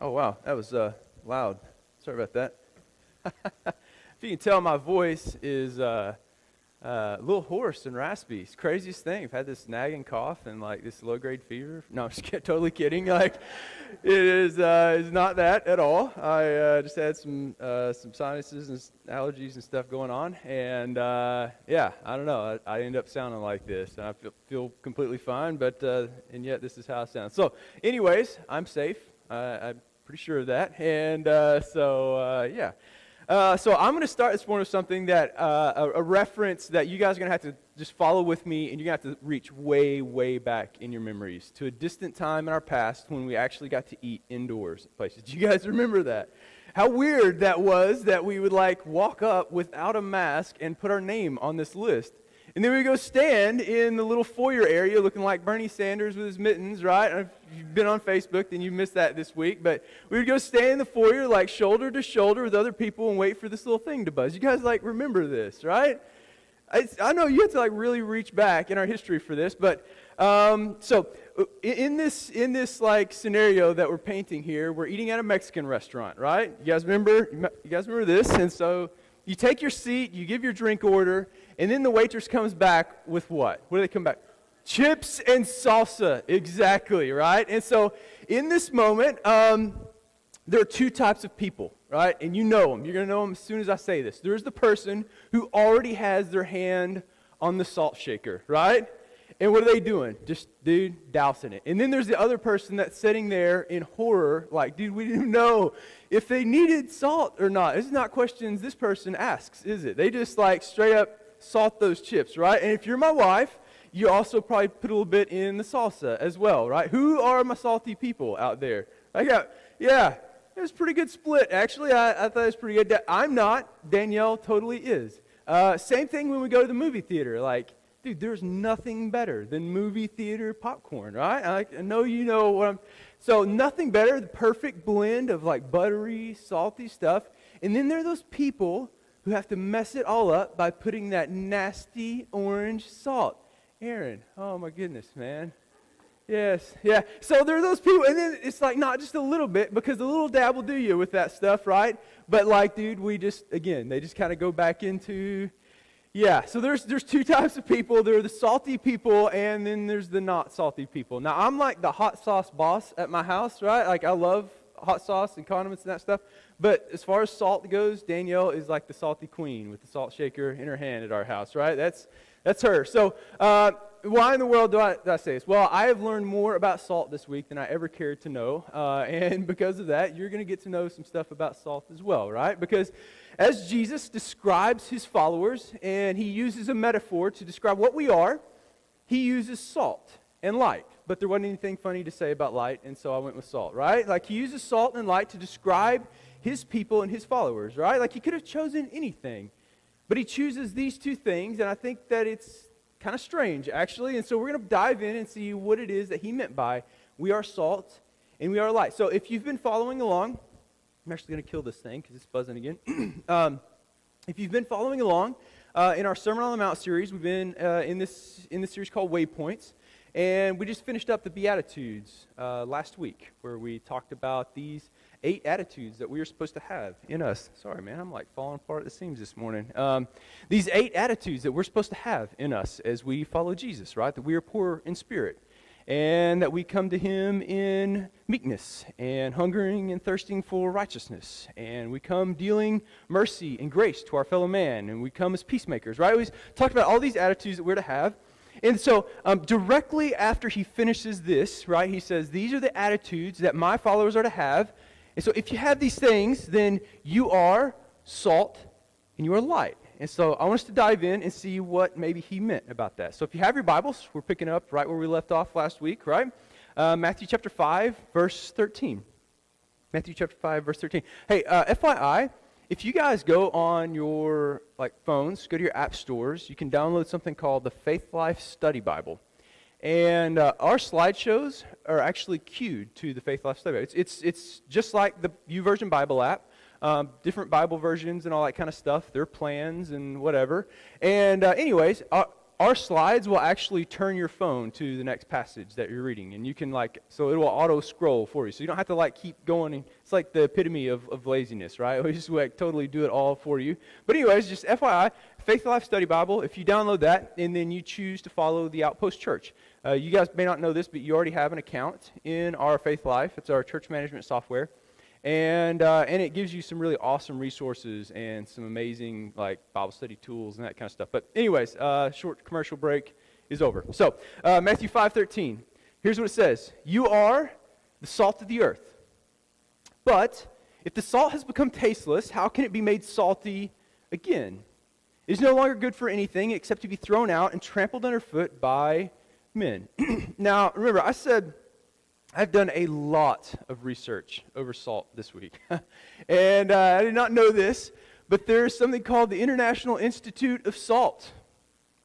Oh, wow. That was loud. Sorry about that. If you can tell, my voice is a little hoarse and raspy. It's the craziest thing. I've had this nagging cough and like this low-grade fever. No, I'm just totally kidding. Like, it is not that at all. I just had some sinuses and allergies and stuff going on. And yeah, I don't know. I end up sounding like this. And I feel completely fine, but and yet this is how I sound. So anyways, I'm safe. I'm pretty sure of that. And yeah. So I'm going to start this morning with something that, a reference that you guys are going to have to just follow with me, and you're going to have to reach way, way back in your memories to a distant time in our past when we actually got to eat indoors at places. Do you guys remember that? How weird that was that we would like walk up without a mask and put our name on this list. And then we go stand in the little foyer area looking like Bernie Sanders with his mittens, right? If you've been on Facebook, then you missed that this week. But we would go stand in the foyer like shoulder to shoulder with other people and wait for this little thing to buzz. You guys like remember this, right? I know you have to like really reach back in our history for this. But so in this like scenario that we're painting here, we're eating at a Mexican restaurant, right? You guys remember this? And so you take your seat, you give your drink order, and then the waitress comes back with what? What do they come back? Chips and salsa, exactly, right? And so in this moment, there are two types of people, right? And you know them. You're going to know them as soon as I say this. There's the person who already has their hand on the salt shaker, right? And what are they doing? Just, dude, dousing it. And then there's the other person that's sitting there in horror, like, dude, we didn't know if they needed salt or not. This is not questions this person asks, is it? They just, like, straight up salt those chips, right? And if you're my wife, you also probably put a little bit in the salsa as well, right? Who are my salty people out there? Yeah, it was a pretty good split, actually. I thought it was pretty good. I'm not. Danielle totally is. Same thing when we go to the movie theater. Like, dude, there's nothing better than movie theater popcorn, right? I know you know what I'm... So nothing better, the perfect blend of like buttery, salty stuff. And then there are those people who have to mess it all up by putting that nasty orange salt. Aaron, oh my goodness, man. Yes, yeah. So there are those people, and then it's like not just a little bit, because a little dab will do you with that stuff, right? But like, dude, they just kind of go back into, yeah. So there's two types of people. There are the salty people, and then there's the not salty people. Now, I'm like the hot sauce boss at my house, right? Like, I love hot sauce and condiments and that stuff. But as far as salt goes, Danielle is like the salty queen with the salt shaker in her hand at our house, right? That's her. So why in the world do I say this? Well, I have learned more about salt this week than I ever cared to know. And because of that, you're going to get to know some stuff about salt as well, right? Because as Jesus describes his followers, and he uses a metaphor to describe what we are, he uses salt and light. But there wasn't anything funny to say about light, and so I went with salt, right? Like, he uses salt and light to describe his people and his followers, right? Like, he could have chosen anything, but he chooses these two things, and I think that it's kind of strange, actually. And so we're going to dive in and see what it is that he meant by we are salt and we are light. So if you've been following along, I'm actually going to kill this thing because it's buzzing again. If you've been following along in our Sermon on the Mount series, we've been in this series called Waypoints. And we just finished up the Beatitudes last week, where we talked about these 8 attitudes that we are supposed to have in us. Sorry, man, I'm like falling apart at the seams this morning. These 8 attitudes that we're supposed to have in us as we follow Jesus, right? That we are poor in spirit, and that we come to him in meekness and hungering and thirsting for righteousness. And we come dealing mercy and grace to our fellow man, and we come as peacemakers, right? We talked about all these attitudes that we're to have. And so directly after he finishes this, right, he says, these are the attitudes that my followers are to have. And so if you have these things, then you are salt and you are light. And so I want us to dive in and see what maybe he meant about that. So if you have your Bibles, we're picking up right where we left off last week, right? Matthew chapter 5, verse 13. Matthew chapter 5, verse 13. Hey, FYI, if you guys go on your phones, go to your app stores, you can download something called the Faith Life Study Bible. And our slideshows are actually queued to the Faith Life Study Bible. It's just like the YouVersion Bible app, different Bible versions and all that kind of stuff. There are plans and whatever. And anyways, our slides will actually turn your phone to the next passage that you're reading, and you can so it will auto scroll for you, so you don't have to keep going. It's like the epitome of laziness, right? We just totally do it all for you. But anyways, just FYI, Faith Life Study Bible, if you download that and then you choose to follow the Outpost Church, you guys may not know this, but you already have an account in our Faith Life. It's our church management software. And it gives you some really awesome resources and some amazing Bible study tools and that kind of stuff. But anyways, short commercial break is over. So Matthew 5:13. Here's what it says: "You are the salt of the earth. But if the salt has become tasteless, how can it be made salty again? It is no longer good for anything except to be thrown out and trampled underfoot by men." Now remember, I said I've done a lot of research over salt this week. And I did not know this, but there's something called the International Institute of Salt.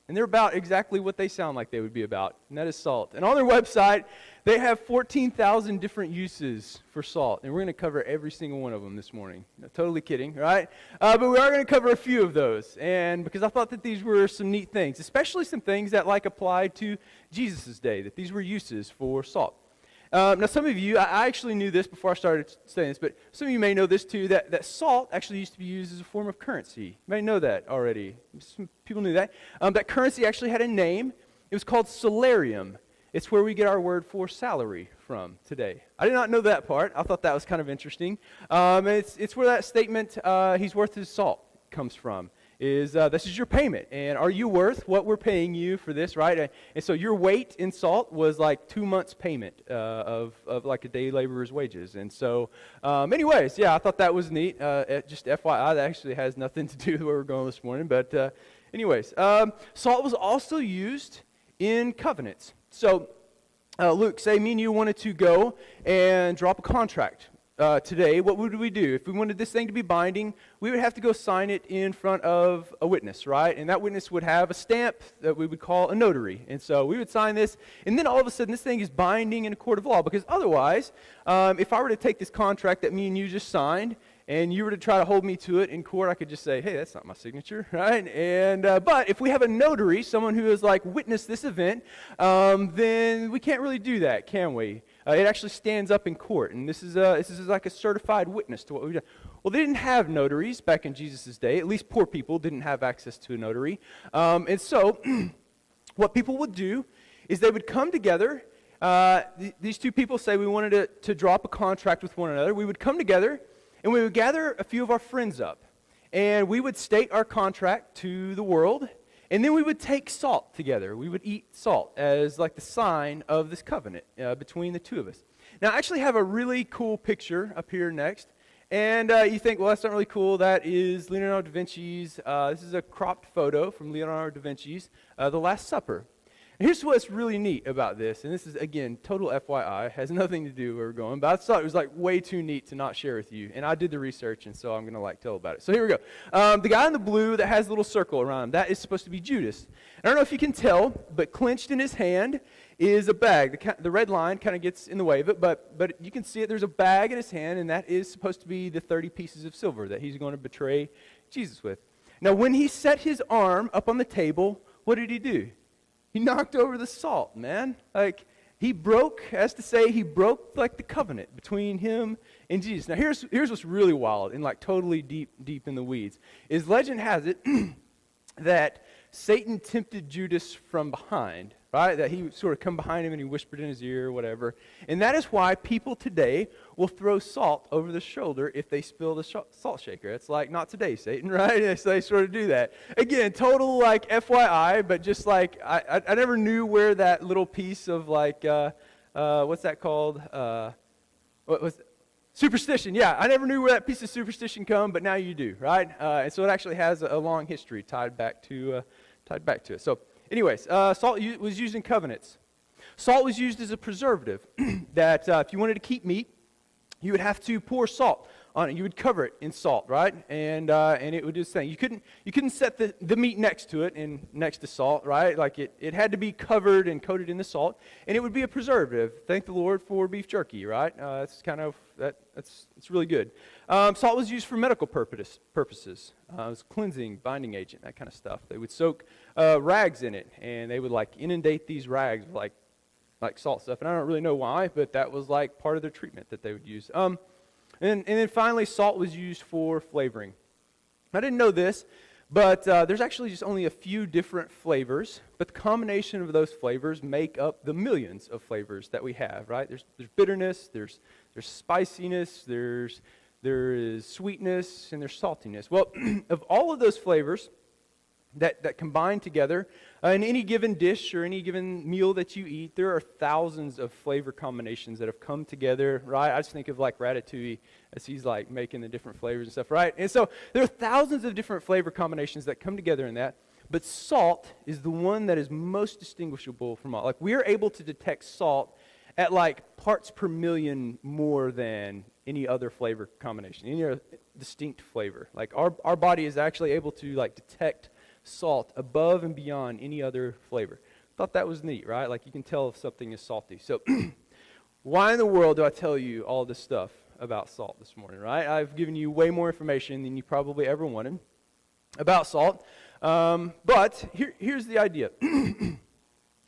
And they're about exactly what they sound like they would be about, and that is salt. And on their website, they have 14,000 different uses for salt. And we're going to cover every single one of them this morning. No, totally kidding, right? But we are going to cover a few of those. And because I thought that these were some neat things, especially some things that apply to Jesus' day, that these were uses for salt. Now, some of you, I actually knew this before I started studying this, but some of you may know this too, that salt actually used to be used as a form of currency. You may know that already. Some people knew that. That currency actually had a name. It was called salarium. It's where we get our word for salary from today. I did not know that part. I thought that was kind of interesting. It's where that statement, he's worth his salt, comes from. This is your payment, and are you worth what we're paying you for this, right? And so your weight in salt was 2 months' payment of a day laborer's wages. And so, anyways, yeah, I thought that was neat. Just FYI, that actually has nothing to do with where we're going this morning. But anyways, salt was also used in covenants. So, Luke, say me and you wanted to go and drop a contract. Today, what would we do? If we wanted this thing to be binding, we would have to go sign it in front of a witness, right? And that witness would have a stamp that we would call a notary. And so we would sign this, and then all of a sudden this thing is binding in a court of law, because otherwise, if I were to take this contract that me and you just signed, and you were to try to hold me to it in court, I could just say, hey, that's not my signature, right? And but if we have a notary, someone who has witnessed this event, then we can't really do that, can we? It actually stands up in court, and this is like a certified witness to what we've done. Well, they didn't have notaries back in Jesus' day. At least poor people didn't have access to a notary. And so what people would do is they would come together. These two people say we wanted to drop a contract with one another. We would come together, and we would gather a few of our friends up, and we would state our contract to the world, and then we would take salt together. We would eat salt as the sign of this covenant between the two of us. Now, I actually have a really cool picture up here next, and you think, well, that's not really cool. That is Leonardo da Vinci's, this is a cropped photo from Leonardo da Vinci's The Last Supper. Here's what's really neat about this, and this is, again, total FYI, has nothing to do with where we're going, but I thought it was way too neat to not share with you, and I did the research, and so I'm going to tell about it. So here we go. The guy in the blue that has a little circle around him, that is supposed to be Judas. I don't know if you can tell, but clenched in his hand is a bag. The red line kind of gets in the way of it, but you can see it. There's a bag in his hand, and that is supposed to be the 30 pieces of silver that he's going to betray Jesus with. Now, when he set his arm up on the table, what did he do? He knocked over the salt, man. He broke, as to say, he broke the covenant between him and Jesus. Now here's what's really wild and totally deep in the weeds. Is legend has it that Satan tempted Judas from behind, right? That he would sort of come behind him and he whispered in his ear or whatever. And that is why people today will throw salt over the shoulder if they spill the salt shaker. It's not today, Satan, right? So they sort of do that. Again, total FYI, but just I never knew where that little piece of what's that called? What was it? Superstition, yeah. I never knew where that piece of superstition come, but now you do, right? And so it actually has a long history tied back to it. So anyways, salt was used in covenants. Salt was used as a preservative that if you wanted to keep meat, you would have to pour salt on it. You would cover it in salt, right? And it would do this thing. You couldn't set the meat next to it and next to salt, right? Like it had to be covered and coated in the salt, and it would be a preservative. Thank the Lord for beef jerky, right? That's kind of it's really good. Salt was used for medical purposes. It was a cleansing, binding agent, that kind of stuff. They would soak rags in it, and they would like inundate these rags with like salt stuff. And I don't really know why, but that was like part of their treatment that they would use. And then finally, salt was used for flavoring. I didn't know this, but there's actually just only a few different flavors, but the combination of those flavors make up the millions of flavors that we have, right? There's bitterness, there's spiciness, there is sweetness, and there's saltiness. Well, of all of those flavors that combine together, in any given dish or any given meal that you eat, there are thousands of flavor combinations that have come together, right? I just think of like Ratatouille as he's like making the different flavors and stuff, right? And so there are thousands of different flavor combinations that come together in that, but salt is the one that is most distinguishable from all. Like we are able to detect salt at like parts per million more than any other flavor combination, any other distinct flavor. Like our body is actually able to like detect salt above and beyond any other flavor. Thought that was neat, right? Like you can tell if something is salty. So why in the world do I tell you all this stuff about salt this morning, right? I've given you way more information than you probably ever wanted about salt. But here's the idea.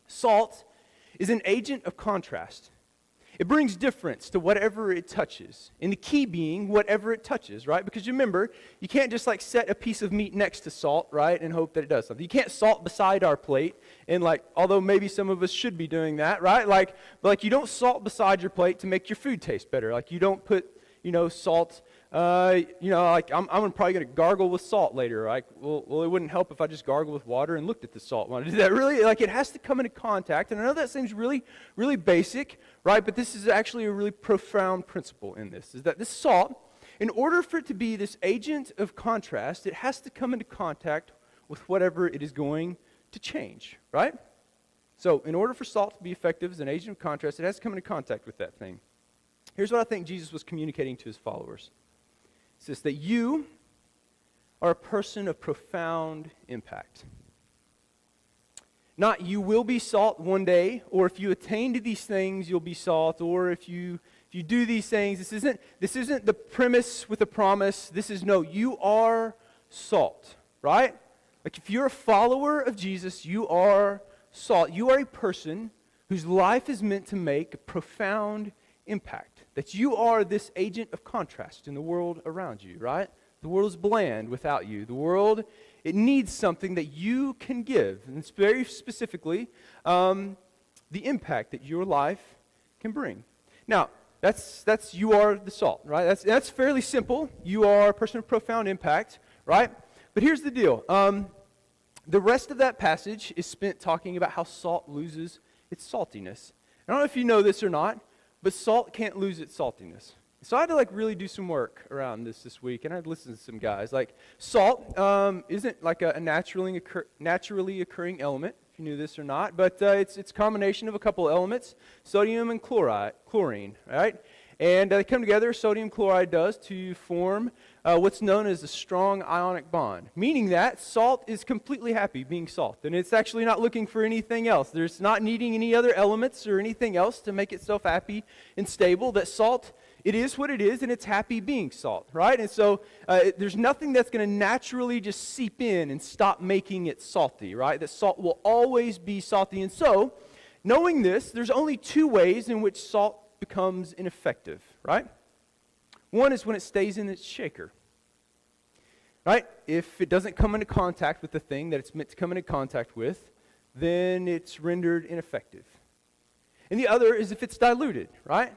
Salt is an agent of contrast. It brings difference to whatever it touches. And the key being whatever it touches, right? Because remember, you can't just like set a piece of meat next to salt, right? And hope that it does something. You can't salt beside our plate. And like, although maybe some of us should be doing that, right? Like you don't salt beside your plate to make your food taste better. Like you don't put, salt, like I'm probably going to gargle with salt later. Like, well, it wouldn't help if I just gargled with water and looked at the salt. Want to do that? Really? Like it has to come into contact. And I know that seems really, really basic, right? But this is actually a really profound principle in this, is that this salt, in order for it to be this agent of contrast, it has to come into contact with whatever it is going to change, right? So in order for salt to be effective as an agent of contrast, it has to come into contact with that thing. Here's what I think Jesus was communicating to his followers. It says that you are a person of profound impact. Not you will be salt one day, or if you attain to these things, you'll be salt, or if you do these things. This isn't the premise with a promise. This is no, you are salt, right? Like if you're a follower of Jesus, you are salt. You are a person whose life is meant to make a profound impact. That you are this agent of contrast in the world around you, right? The world is bland without you. The world, it needs something that you can give. And it's very specifically the impact that your life can bring. Now, that's you are the salt, right? That's fairly simple. You are a person of profound impact, right? But here's the deal. The rest of that passage is spent talking about how salt loses its saltiness. I don't know if you know this or not, but salt can't lose its saltiness. So I had to really do some work around this week, and I had listened to some guys. Like salt isn't like a naturally occurring element, if you knew this or not, but it's a combination of a couple elements, sodium and chlorine, right? And they come together, sodium chloride does, to form what's known as a strong ionic bond, meaning that salt is completely happy being salt, and it's actually not looking for anything else. There's not needing any other elements or anything else to make itself happy and stable. That salt, it is what it is, and it's happy being salt, right? And so there's nothing that's going to naturally just seep in and stop making it salty, right? That salt will always be salty. And so, knowing this, there's only two ways in which salt becomes ineffective, right? One is when it stays in its shaker, right? If it doesn't come into contact with the thing that it's meant to come into contact with, then it's rendered ineffective. And the other is if it's diluted, right?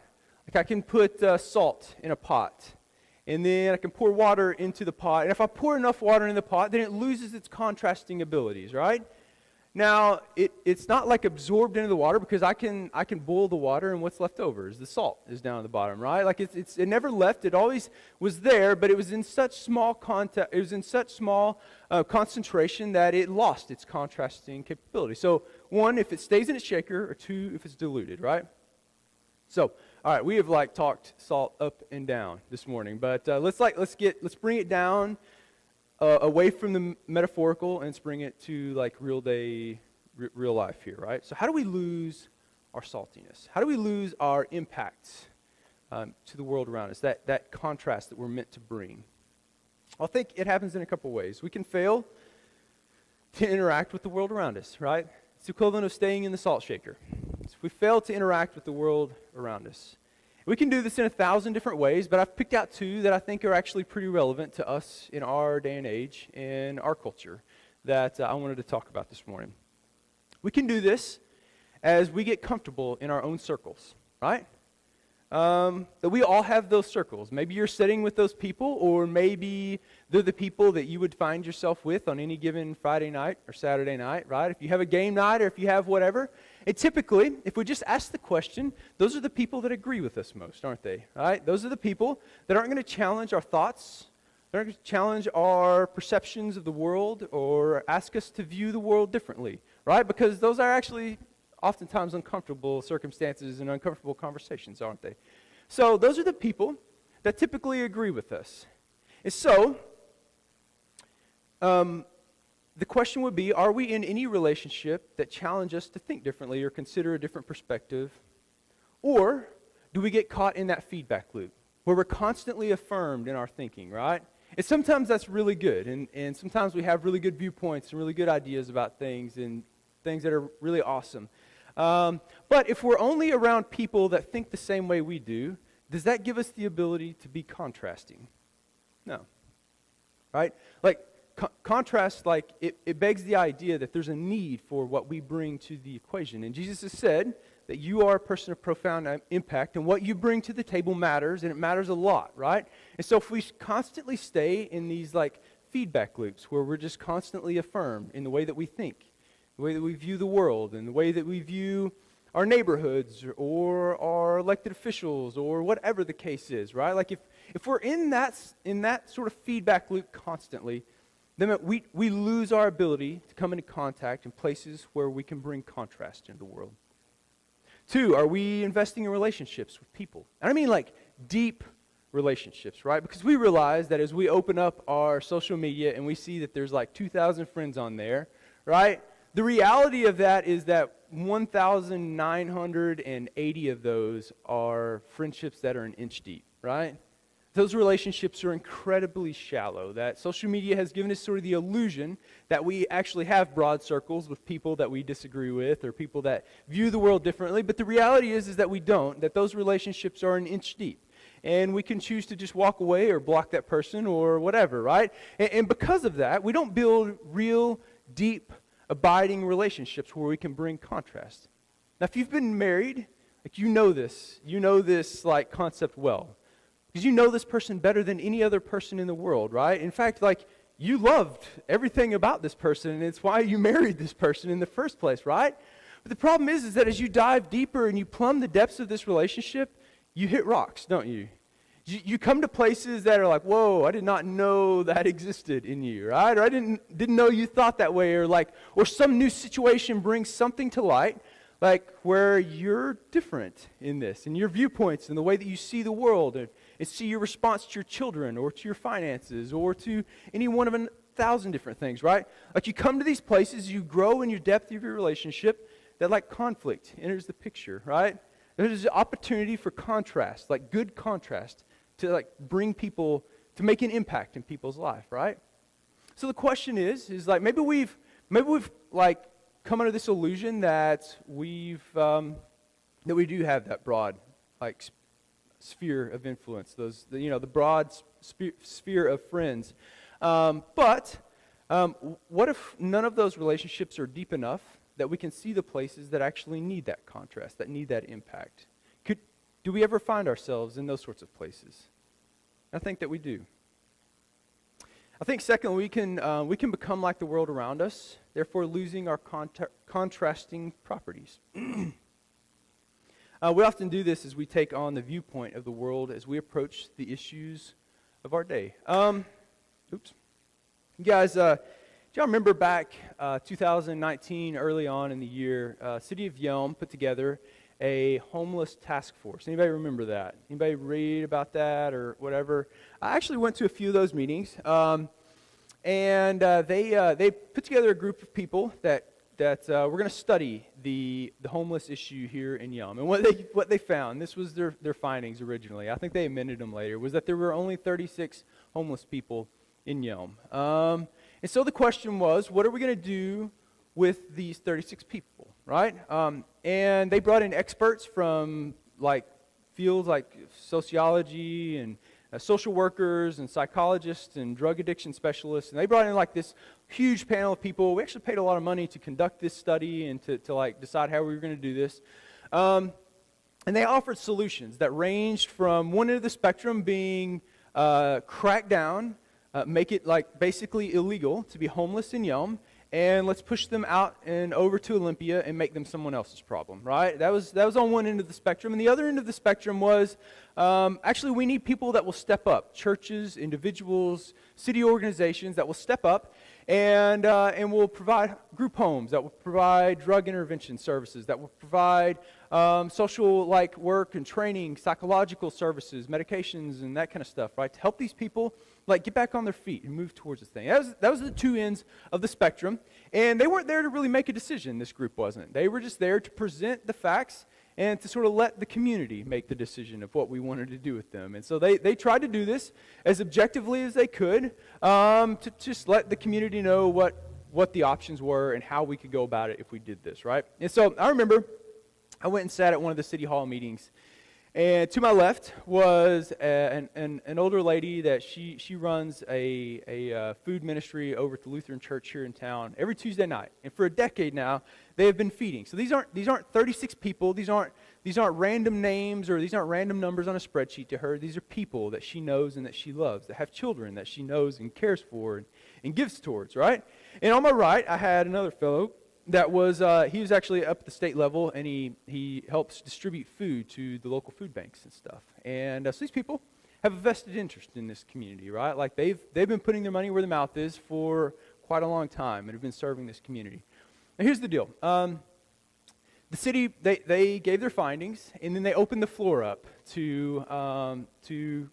Like I can put salt in a pot, and then I can pour water into the pot, and if I pour enough water in the pot, then it loses its contrasting abilities, right? Now, it's not like absorbed into the water, because I can boil the water, and what's left over is the salt is down at the bottom, right? Like it never left. It always was there, but it was in such small concentration that it lost its contrasting capability. So, one, if it stays in its shaker, or two, if it's diluted, right? So, All right, we have like talked salt up and down this morning, but let's bring it down away from the metaphorical and let's bring it to like real life here, right? So how do we lose our saltiness? How do we lose our impact to the world around us? That contrast that we're meant to bring. I think it happens in a couple ways. We can fail to interact with the world around us, right? It's the equivalent of staying in the salt shaker. So if we fail to interact with the world around us. We can do this in 1,000 different ways, but I've picked out 2 that I think are actually pretty relevant to us in our day and age, in our culture, that I wanted to talk about this morning. We can do this as we get comfortable in our own circles, right? That we all have those circles. Maybe you're sitting with those people, or maybe they're the people that you would find yourself with on any given Friday night or Saturday night, right? If you have a game night or if you have whatever. And typically, if we just ask the question, those are the people that agree with us most, aren't they? Right? Those are the people that aren't going to challenge our thoughts, they're going to challenge our perceptions of the world, or ask us to view the world differently, right? Because those are actually oftentimes uncomfortable circumstances and uncomfortable conversations, aren't they? So those are the people that typically agree with us. And so, the question would be, are we in any relationship that challenge us to think differently or consider a different perspective? Or do we get caught in that feedback loop where we're constantly affirmed in our thinking, right? And sometimes that's really good, and sometimes we have really good viewpoints and really good ideas about things and things that are really awesome. But if we're only around people that think the same way we do, does that give us the ability to be contrasting? No. Right? Like, contrast, like, it begs the idea that there's a need for what we bring to the equation. And Jesus has said that you are a person of profound impact, and what you bring to the table matters, and it matters a lot, right? And so if we constantly stay in these, like, feedback loops where we're just constantly affirmed in the way that we think, the way that we view the world, and the way that we view our neighborhoods or our elected officials or whatever the case is, right? Like if we're in that sort of feedback loop constantly, then we lose our ability to come into contact in places where we can bring contrast into the world. 2, are we investing in relationships with people? And I mean like deep relationships, right? Because we realize that as we open up our social media and we see that there's like 2,000 friends on there, right? The reality of that is that 1,980 of those are friendships that are an inch deep, right? Those relationships are incredibly shallow. That social media has given us sort of the illusion that we actually have broad circles with people that we disagree with or people that view the world differently. But the reality is that we don't, that those relationships are an inch deep. And we can choose to just walk away or block that person or whatever, right? And because of that, we don't build real, deep, abiding relationships where we can bring contrast. Now, if you've been married, like you know this like concept well. Because you know this person better than any other person in the world, right? In fact, like you loved everything about this person, and it's why you married this person in the first place, right? But the problem is that as you dive deeper and you plumb the depths of this relationship, you hit rocks, don't you? You come to places that are like, whoa, I did not know that existed in you, right? Or I didn't know you thought that way, or some new situation brings something to light, like where you're different in this, in your viewpoints, in the way that you see the world, and see your response to your children, or to your finances, or to any one of 1,000 different things, right? Like you come to these places, you grow in your depth of your relationship, that like conflict enters the picture, right? There's an opportunity for contrast, like good contrast, to like bring people, to make an impact in people's life, right? So the question is like maybe we've like come under this illusion that we do have that broad like sphere of influence, the broad sphere of friends. But what if none of those relationships are deep enough that we can see the places that actually need that contrast, that need that impact? Do we ever find ourselves in those sorts of places? I think that we do. I think second, we can become like the world around us, therefore losing our contrasting properties. We often do this as we take on the viewpoint of the world as we approach the issues of our day. Oops. You guys, do y'all remember back 2019, early on in the year, City of Yelm put together a homeless task force. Anybody remember that? Anybody read about that or whatever? I actually went to a few of those meetings, and they put together a group of people that we're going to study the homeless issue here in Yelm. And what they found, this was their findings originally, I think they amended them later, was that there were only 36 homeless people in Yelm. And so the question was, what are we going to do with these 36 people, right? And they brought in experts from like fields like sociology and social workers and psychologists and drug addiction specialists, and they brought in like this huge panel of people. We actually paid a lot of money to conduct this study and to like decide how we were going to do this. And they offered solutions that ranged from one end of the spectrum being crack down, make it like basically illegal to be homeless in Yelm, and let's push them out and over to Olympia and make them someone else's problem, right? That was on one end of the spectrum. And the other end of the spectrum was, actually we need people that will step up. Churches, individuals, city organizations that will step up and will provide group homes, that will provide drug intervention services, that will provide social like work and training, psychological services, medications, and that kind of stuff, right? To help these people like get back on their feet and move towards this thing. That was the two ends of the spectrum. And they weren't there to really make a decision, this group wasn't. They were just there to present the facts and to sort of let the community make the decision of what we wanted to do with them. And so they tried to do this as objectively as they could, to just let the community know what the options were and how we could go about it if we did this, right? And so I remember I went and sat at one of the city hall meetings, and to my left was an older lady that she runs a food ministry over at the Lutheran Church here in town every Tuesday night. And for a decade now, they have been feeding. So these aren't 36 people. These aren't random names or these aren't random numbers on a spreadsheet to her. These are people that she knows and that she loves, that have children that she knows and cares for and gives towards, right? And on my right, I had another fellow that was, he was actually up at the state level, and he helps distribute food to the local food banks and stuff. And so these people have a vested interest in this community, right? Like they've been putting their money where their mouth is for quite a long time and have been serving this community. Now here's the deal. The city, they gave their findings, and then they opened the floor up to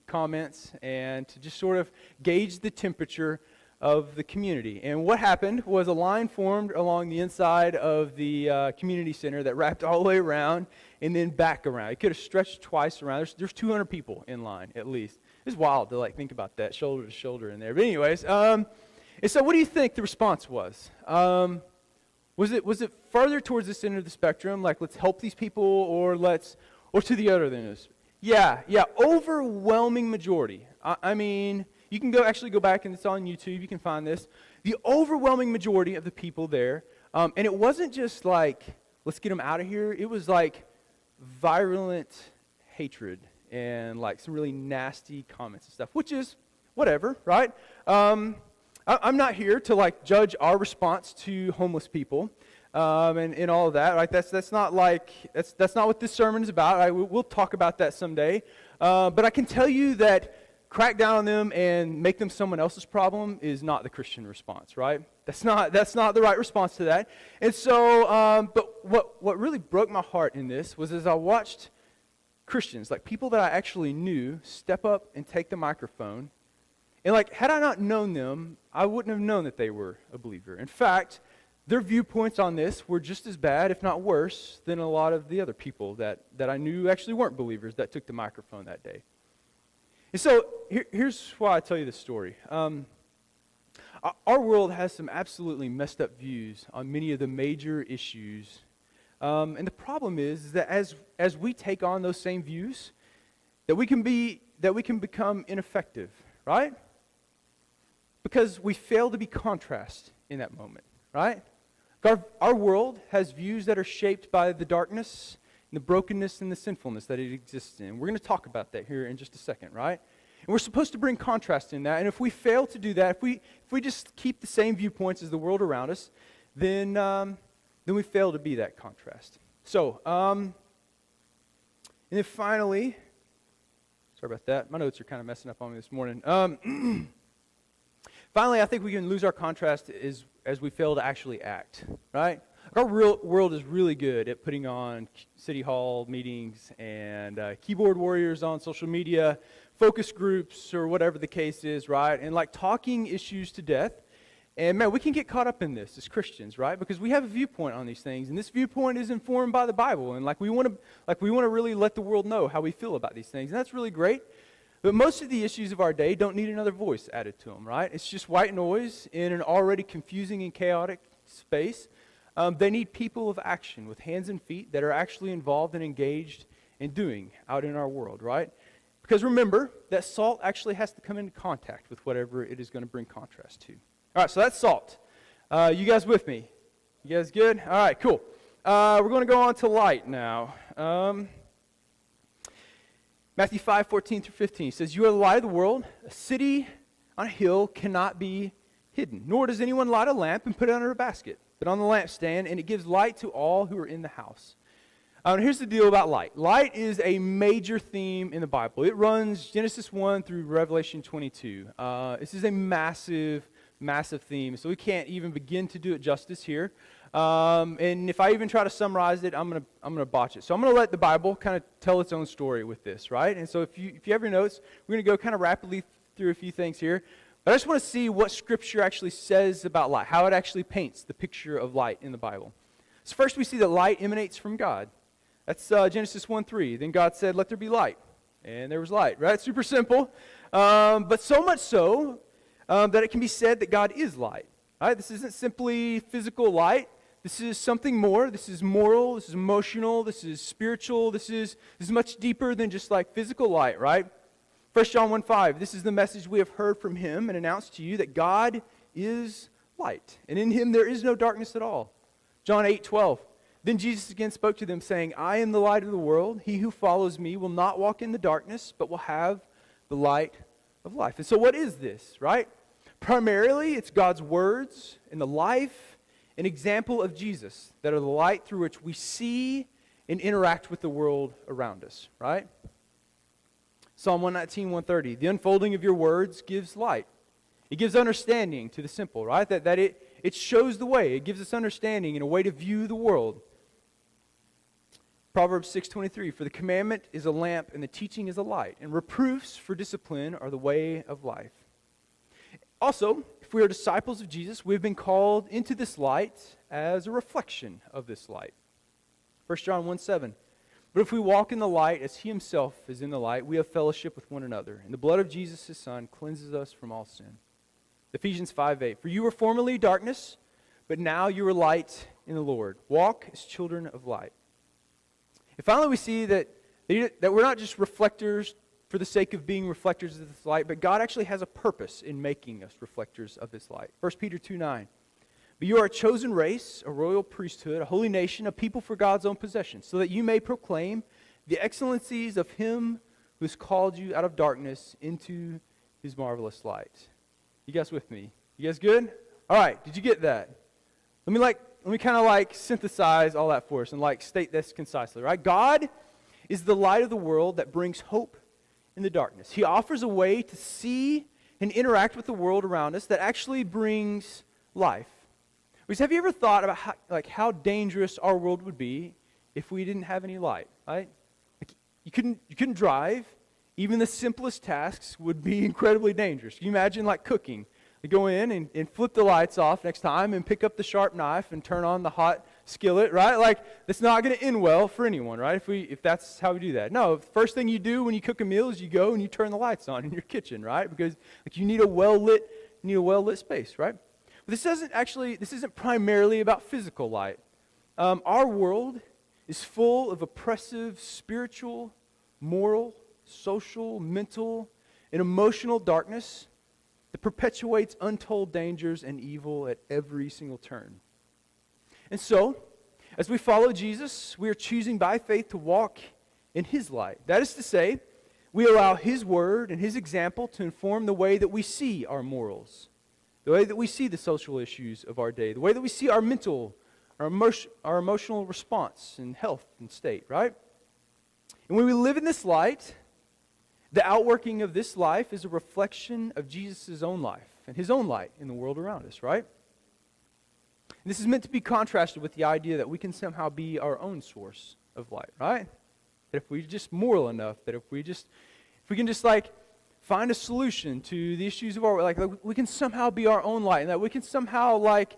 comments and to just sort of gauge the temperature of the community. And what happened was a line formed along the inside of the community center that wrapped all the way around and then back around. It could have stretched twice around. There's 200 people in line at least. It's wild to like think about that, shoulder to shoulder in there. But anyways, and so what do you think the response was? Was it further towards this end of the spectrum, like let's help these people, or to the other end? Yeah, overwhelming majority. I mean, you can go back, and it's on YouTube, you can find this. The overwhelming majority of the people there, and it wasn't just like, let's get them out of here. It was like virulent hatred and like some really nasty comments and stuff, which is whatever, right? I'm not here to like judge our response to homeless people and all of that, right? That's not what this sermon is about. We'll talk about that someday. But I can tell you that crack down on them and make them someone else's problem is not the Christian response, right? That's not the right response to that. And so, but what really broke my heart in this was as I watched Christians, like people that I actually knew, step up and take the microphone. And like, had I not known them, I wouldn't have known that they were a believer. In fact, their viewpoints on this were just as bad, if not worse, than a lot of the other people that I knew actually weren't believers that took the microphone that day. And so here's why I tell you this story. Our world has some absolutely messed up views on many of the major issues. And the problem is that as we take on those same views, that we can become ineffective, right? Because we fail to be contrast in that moment, right? Our world has views that are shaped by the darkness and the brokenness and the sinfulness that it exists in. We're going to talk about that here in just a second, right? And we're supposed to bring contrast in that. And if we fail to do that, if we just keep the same viewpoints as the world around us, then we fail to be that contrast. So, and then finally, sorry about that. My notes are kind of messing up on me this morning. Finally, I think we can lose our contrast as we fail to actually act, right? Our world is really good at putting on city hall meetings and keyboard warriors on social media, focus groups, or whatever the case is, right? And like talking issues to death. And man, we can get caught up in this as Christians, right? Because we have a viewpoint on these things, and this viewpoint is informed by the Bible. And like we want to really let the world know how we feel about these things, and that's really great. But most of the issues of our day don't need another voice added to them, right? It's just white noise in an already confusing and chaotic space. They need people of action with hands and feet that are actually involved and engaged in doing out in our world, right? Because remember that salt actually has to come into contact with whatever it is going to bring contrast to. All right, so that's salt. You guys with me? You guys good? All right, cool. We're going to go on to light now. Matthew 5:14-15 says, "You are the light of the world. A city on a hill cannot be hidden, nor does anyone light a lamp and put it under a basket, but on the lampstand, and it gives light to all who are in the house." Here's the deal about light. Light is a major theme in the Bible. It runs Genesis 1 through Revelation 22. This is a massive theme, so we can't even begin to do it justice here. And if I even try to summarize it, I'm gonna botch it. So I'm gonna let the Bible kind of tell its own story with this, right? And so if you have your notes, we're gonna go kind of rapidly through a few things here. But I just want to see what Scripture actually says about light, how it actually paints the picture of light in the Bible. So first we see that light emanates from God. That's Genesis 1:3. Then God said, "Let there be light," and there was light, right? Super simple, but so much so that it can be said that God is light. Right? This isn't simply physical light. This is something more. This is moral. This is emotional. This is spiritual. This is much deeper than just like physical light, right? 1 John 1:5, "This is the message we have heard from him and announced to you, that God is light, and in him there is no darkness at all." John 8:12, "Then Jesus again spoke to them, saying, I am the light of the world. He who follows me will not walk in the darkness, but will have the light of life." And so what is this, right? Primarily, it's God's words and the life and example of Jesus that are the light through which we see and interact with the world around us, right? Psalm 119, 130, "The unfolding of your words gives light." It gives understanding to the simple, right? That it shows the way. It gives us understanding and a way to view the world. Proverbs 6:23, "For the commandment is a lamp and the teaching is a light, and reproofs for discipline are the way of life." Also, if we are disciples of Jesus, we've been called into this light as a reflection of this light. 1 John 1:7, "But if we walk in the light as he himself is in the light, we have fellowship with one another, and the blood of Jesus his Son cleanses us from all sin." Ephesians 5:8, "For you were formerly darkness, but now you are light in the Lord. Walk as children of light." And finally, we see that we're not just reflectors for the sake of being reflectors of this light, but God actually has a purpose in making us reflectors of this light. 1 Peter 2:9, "But you are a chosen race, a royal priesthood, a holy nation, a people for God's own possession, so that you may proclaim the excellencies of him who has called you out of darkness into his marvelous light." You guys with me? You guys good? All right, did you get that? Let me kind of synthesize all that for us and state this concisely, right? God is the light of the world that brings hope in the darkness. He offers a way to see and interact with the world around us that actually brings life. Because have you ever thought about how dangerous our world would be if we didn't have any light, right? You couldn't drive. Even the simplest tasks would be incredibly dangerous. Can you imagine cooking? You go in and flip the lights off next time and pick up the sharp knife and turn on the hot skillet, right? That's not going to end well for anyone, right? If that's how we do that. No, the first thing you do when you cook a meal is you go and you turn the lights on in your kitchen, right? Because you need a well-lit space, right? But this isn't primarily about physical light. Our world is full of oppressive spiritual, moral, social, mental, and emotional darkness that perpetuates untold dangers and evil at every single turn. And so, as we follow Jesus, we are choosing by faith to walk in his light. That is to say, we allow his word and his example to inform the way that we see our morals, the way that we see the social issues of our day, the way that we see our mental, our emotional response and health and state, right? And when we live in this light, the outworking of this life is a reflection of Jesus' own life and his own light in the world around us, right? And this is meant to be contrasted with the idea that we can somehow be our own source of light, right? That if we're just moral enough, that if we can just like find a solution to the issues of our, like we can somehow be our own light, and that we can somehow like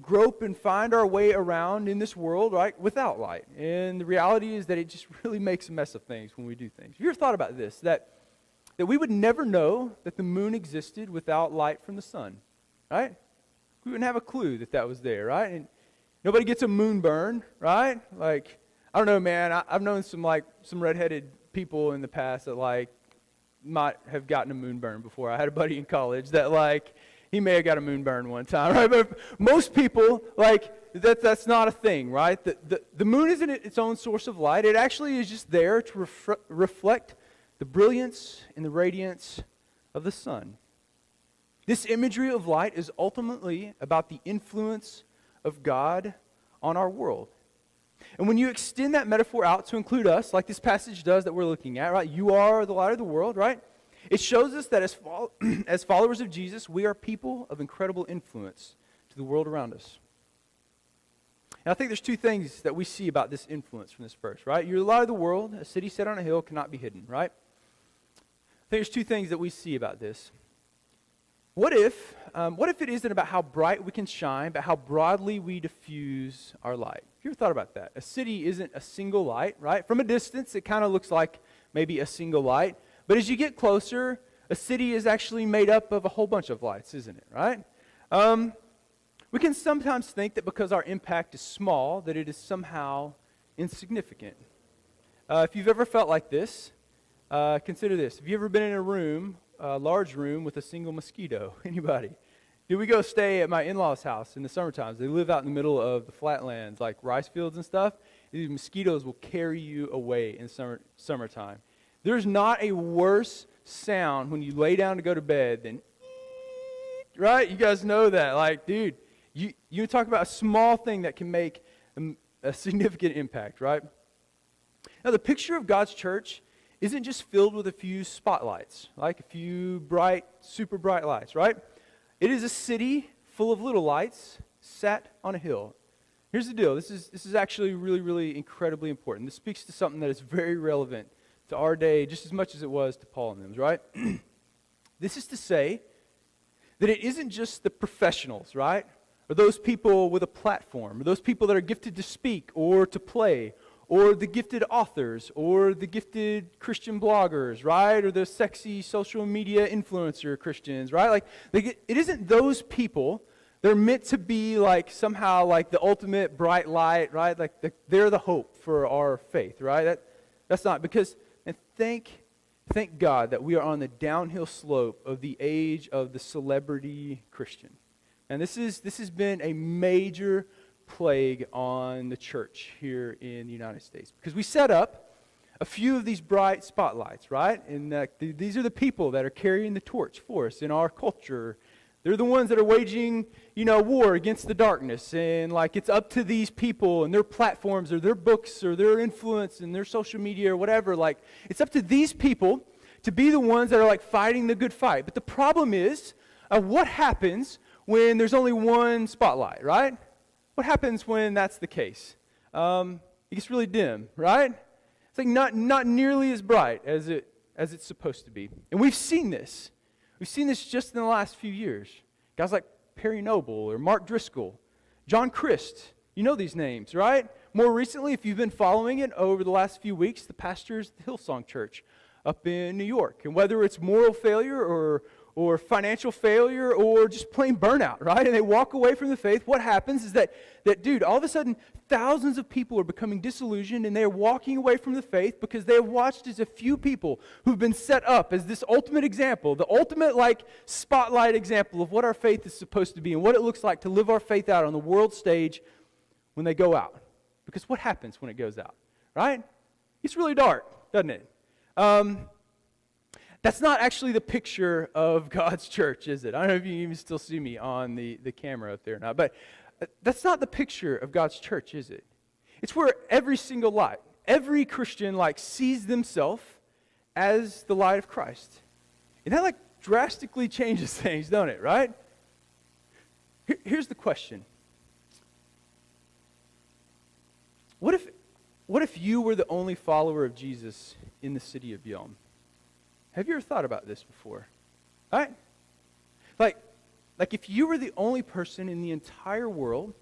grope and find our way around in this world, right, without light. And the reality is that it just really makes a mess of things when we do things. Have you ever thought about this, that we would never know that the moon existed without light from the sun, right? We wouldn't have a clue that that was there, right? And nobody gets a moonburn, right? Like, I don't know, man. I've known some redheaded people in the past that like might have gotten a moonburn before. I had a buddy in college that like he may have got a moonburn one time, right? But most people like that's not a thing, right? The moon isn't its own source of light. It actually is just there to reflect the brilliance and the radiance of the sun. This imagery of light is ultimately about the influence of God on our world. And when you extend that metaphor out to include us, like this passage does that we're looking at, right? You are the light of the world, right? It shows us that as followers of Jesus, we are people of incredible influence to the world around us. And I think there's two things that we see about this influence from this verse, right? You're the light of the world. A city set on a hill cannot be hidden, right? I think there's two things that we see about this. What if it isn't about how bright we can shine, but how broadly we diffuse our light? Have you ever thought about that? A city isn't a single light, right? From a distance, it kind of looks like maybe a single light. But as you get closer, a city is actually made up of a whole bunch of lights, isn't it, right? We can sometimes think that because our impact is small, that it is somehow insignificant. If you've ever felt like this, consider this. Have you ever been in a large room with a single mosquito? Anybody? Did we go stay at my in-laws' house in the summertime? They live out in the middle of the flatlands, like rice fields and stuff. These mosquitoes will carry you away in summertime. There's not a worse sound when you lay down to go to bed than, right? You guys know that. Like, dude, you talk about a small thing that can make a significant impact, right? Now, the picture of God's church isn't just filled with a few spotlights, like a few bright, super bright lights, right? It is a city full of little lights set on a hill. Here's the deal. This is actually really, really incredibly important. This speaks to something that is very relevant to our day just as much as it was to Paul and them, right? This is to say that it isn't just the professionals, right? Or those people with a platform, or those people that are gifted to speak or to play, or the gifted authors, or the gifted Christian bloggers, right? Or the sexy social media influencer Christians, right? Like it isn't those people that are meant to be like somehow like the ultimate bright light, right? Like they're the hope for our faith, right? That's not, because, and thank God that we are on the downhill slope of the age of the celebrity Christian. And this has been a major plague on the church here in the United States, because we set up a few of these bright spotlights, right? And these are the people that are carrying the torch for us in our culture. They're the ones that are waging, war against the darkness, and like it's up to these people and their platforms or their books or their influence and their social media or whatever. Like it's up to these people to be the ones that are like fighting the good fight. But the problem is, what happens when there's only one spotlight, right? What happens when that's the case? It gets really dim, right? It's like not nearly as bright as it's supposed to be. And we've seen this. We've seen this just in the last few years. Guys like Perry Noble or Mark Driscoll, John Christ. You know these names, right? More recently, if you've been following it over the last few weeks, the pastors at the Hillsong Church up in New York. And whether it's moral failure or financial failure or just plain burnout, right? And they walk away from the faith. What happens is that dude, all of a sudden, thousands of people are becoming disillusioned and they are walking away from the faith because they have watched as a few people who've been set up as this ultimate example, the ultimate like spotlight example of what our faith is supposed to be and what it looks like to live our faith out on the world stage when they go out. Because what happens when it goes out, right? It's really dark, doesn't it? That's not actually the picture of God's church, is it? I don't know if you can even still see me on the camera up there or not, but that's not the picture of God's church, is it? It's where every single light, every Christian sees themselves as the light of Christ. And that drastically changes things, don't it, right? Here's the question. what if you were the only follower of Jesus in the city of Yom? Have you ever thought about this before? Right? Like if you were the only person in the entire world,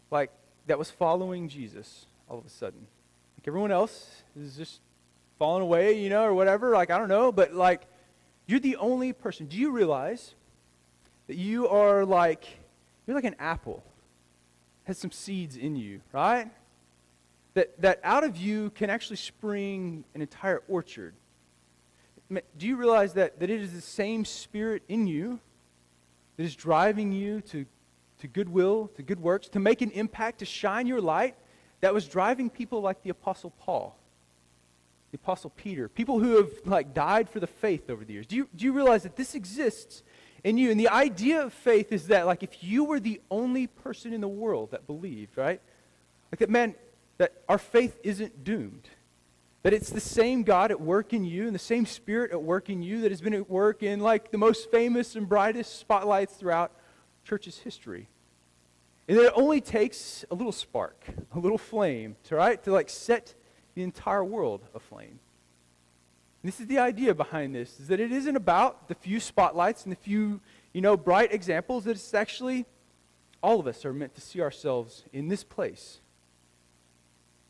like, that was following Jesus all of a sudden. Like everyone else is just falling away, or whatever, like, I don't know, but like, you're the only person. Do you realize that you're like an apple, has some seeds in you, right? That out of you can actually spring an entire orchard. Do you realize that it is the same Spirit in you that is driving you to goodwill, to good works, to make an impact, to shine your light, that was driving people like the Apostle Paul, the Apostle Peter, people who have died for the faith over the years. Do you realize that this exists in you? And the idea of faith is that if you were the only person in the world that believed, right? That our faith isn't doomed. That it's the same God at work in you and the same Spirit at work in you that has been at work in the most famous and brightest spotlights throughout church's history. And that it only takes a little spark, a little flame to set the entire world aflame. And this is the idea behind this, is that it isn't about the few spotlights and the few, bright examples, that it's actually all of us are meant to see ourselves in this place.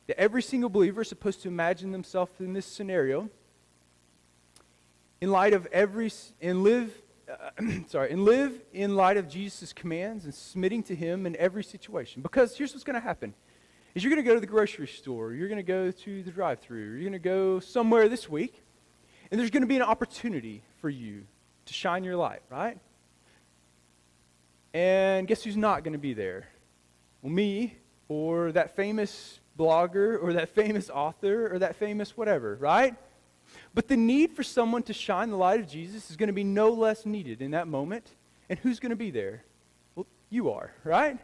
That every single believer is supposed to imagine themselves in this scenario and live in light of Jesus' commands and submitting to Him in every situation. Because here's what's going to happen. Is you're going to go to the grocery store, you're going to go to the drive-thru, you're going to go somewhere this week, and there's going to be an opportunity for you to shine your light, right? And guess who's not going to be there? Well, me, or that famous blogger, or that famous author, or that famous whatever, right? But the need for someone to shine the light of Jesus is going to be no less needed in that moment. And who's going to be there? Well, you are, right?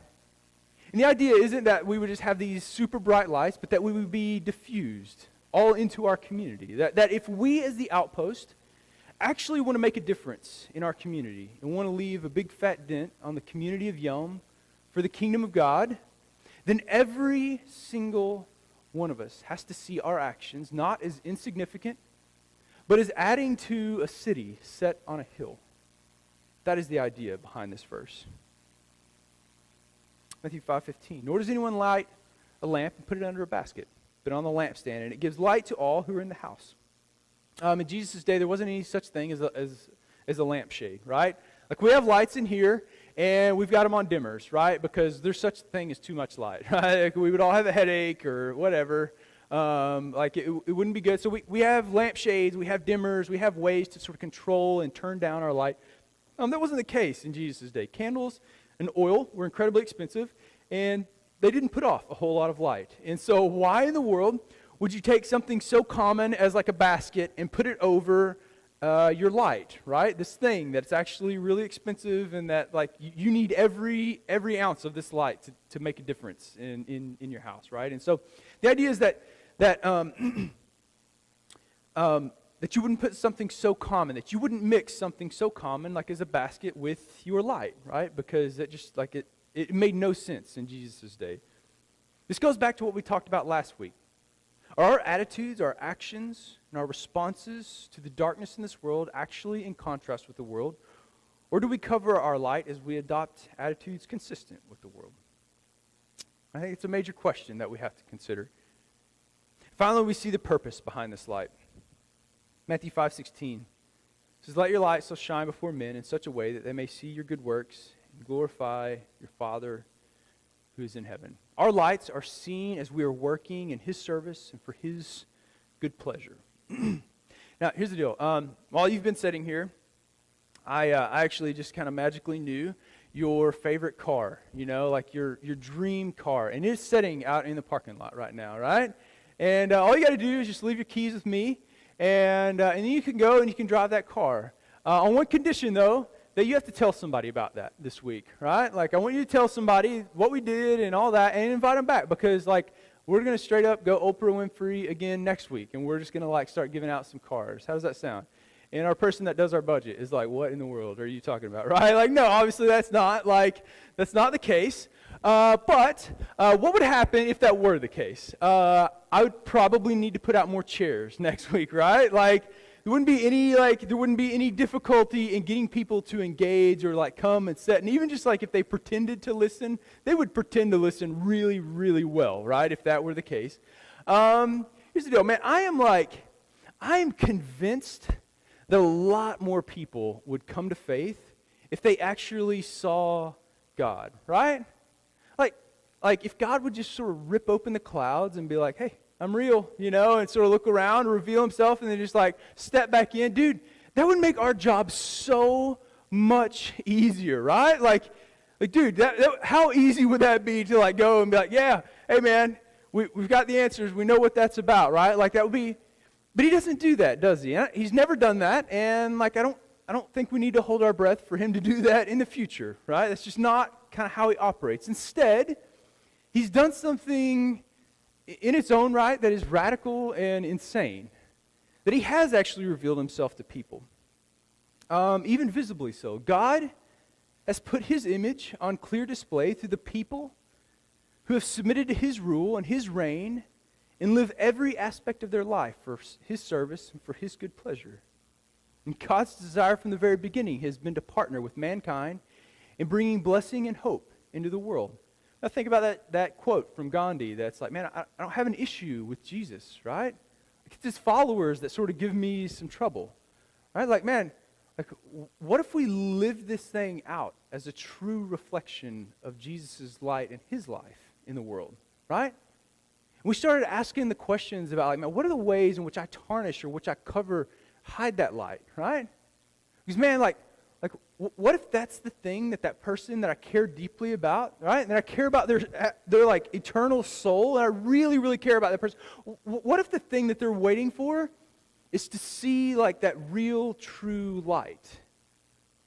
And the idea isn't that we would just have these super bright lights, but that we would be diffused all into our community. That if we as the Outpost actually want to make a difference in our community and want to leave a big fat dent on the community of Yom for the kingdom of God, then every single one of us has to see our actions not as insignificant, but as adding to a city set on a hill. That is the idea behind this verse. Matthew 5:15. Nor does anyone light a lamp and put it under a basket, but on the lampstand, and it gives light to all who are in the house. In Jesus' day, there wasn't any such thing as a lampshade, right? Like, we have lights in here, and we've got them on dimmers, right? Because there's such a thing as too much light, right? Like, we would all have a headache or whatever. It wouldn't be good. So we have lampshades, we have dimmers, we have ways to sort of control and turn down our light. That wasn't the case in Jesus' day. Candles and oil were incredibly expensive, and they didn't put off a whole lot of light. And so why in the world would you take something so common as like a basket and put it over your light, right? This thing that's actually really expensive, and that you need every ounce of this light to make a difference in your house, right? And so the idea is that you wouldn't put something so common, that you wouldn't mix something so common like as a basket with your light, right? Because it made no sense in Jesus' day. This goes back to what we talked about last week. Are our attitudes, our actions, and our responses to the darkness in this world actually in contrast with the world? Or do we cover our light as we adopt attitudes consistent with the world? I think it's a major question that we have to consider. Finally, we see the purpose behind this light. Matthew 5:16 says, "Let your light so shine before men in such a way that they may see your good works and glorify your Father who is in heaven." Our lights are seen as we are working in His service and for His good pleasure. Now, here's the deal. While you've been sitting here, I actually just kind of magically knew your favorite car, like your dream car. And it's sitting out in the parking lot right now, right? And all you got to do is just leave your keys with me, and then you can go and you can drive that car. On one condition, though, that you have to tell somebody about that this week, right? Like, I want you to tell somebody what we did and all that, and invite them back, because we're going to straight up go Oprah Winfrey again next week, and we're just going to start giving out some cars. How does that sound? And our person that does our budget is like, what in the world are you talking about, right? Like, no, obviously that's not the case. But what would happen if that were the case? I would probably need to put out more chairs next week, right? Like, there wouldn't be any difficulty in getting people to engage or like come and sit. And even just like if they pretended to listen, they would pretend to listen really, really well, right? If that were the case. Here's the deal, man. I am convinced that a lot more people would come to faith if they actually saw God, right? Like if God would just sort of rip open the clouds and be like, hey, I'm real, and sort of look around, reveal himself, and then just like step back in. Dude, that would make our job so much easier, right? Like dude, how easy would that be to like go and be like, yeah, hey man, we've got the answers. We know what that's about, right? Like that would be, but he doesn't do that, does he? He's never done that, and like I don't think we need to hold our breath for him to do that in the future, right? That's just not kind of how he operates. Instead, he's done something in its own right that is radical and insane, that he has actually revealed himself to people, even visibly so. God has put his image on clear display through the people who have submitted to his rule and his reign and live every aspect of their life for his service and for his good pleasure. And God's desire from the very beginning has been to partner with mankind in bringing blessing and hope into the world. Now think about that quote from Gandhi that's like, man, I don't have an issue with Jesus, right? It's his followers that sort of give me some trouble, right? Like, man, like, what if we live this thing out as a true reflection of Jesus' light and his life in the world, right? We started asking the questions about, like, man, what are the ways in which I tarnish or which I hide that light, right? Because, man, like, what if that's the thing that person that I care deeply about, right? And that I care about their like eternal soul, and I really, really care about that person. What if the thing that they're waiting for is to see like that real, true light,